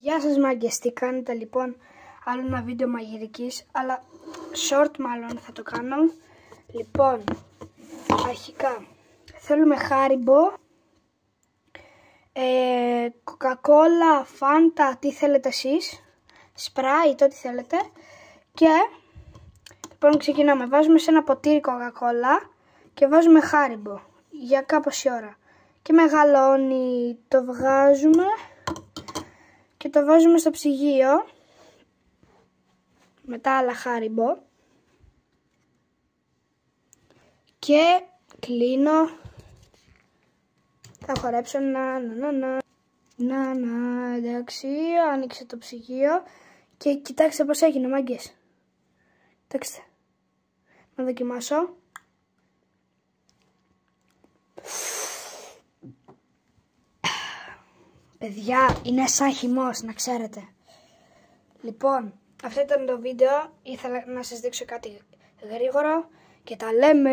Γεια σας μάγκες, τι κάνετε? Λοιπόν, άλλο ένα βίντεο μαγειρικής, αλλά short μάλλον θα το κάνω. Λοιπόν, αρχικά θέλουμε Haribo, Coca-Cola, Fanta, τι θέλετε εσείς, Sprite, ό,τι θέλετε. Και λοιπόν ξεκινάμε, βάζουμε σε ένα ποτήρι Coca-Cola και βάζουμε Haribo για κάπως ώρα. Και μεγαλώνει, το βγάζουμε και το βάζουμε στο ψυγείο με τα άλλα Haribo και κλείνω. Θα χορέψω εντάξει, άνοιξε το ψυγείο και κοιτάξτε πως έγινε μάγκες. Κοιτάξτε, να δοκιμάσω. Παιδιά, είναι σαν χυμός, να ξέρετε. Λοιπόν, αυτό ήταν το βίντεο. Ήθελα να σας δείξω κάτι γρήγορο και τα λέμε.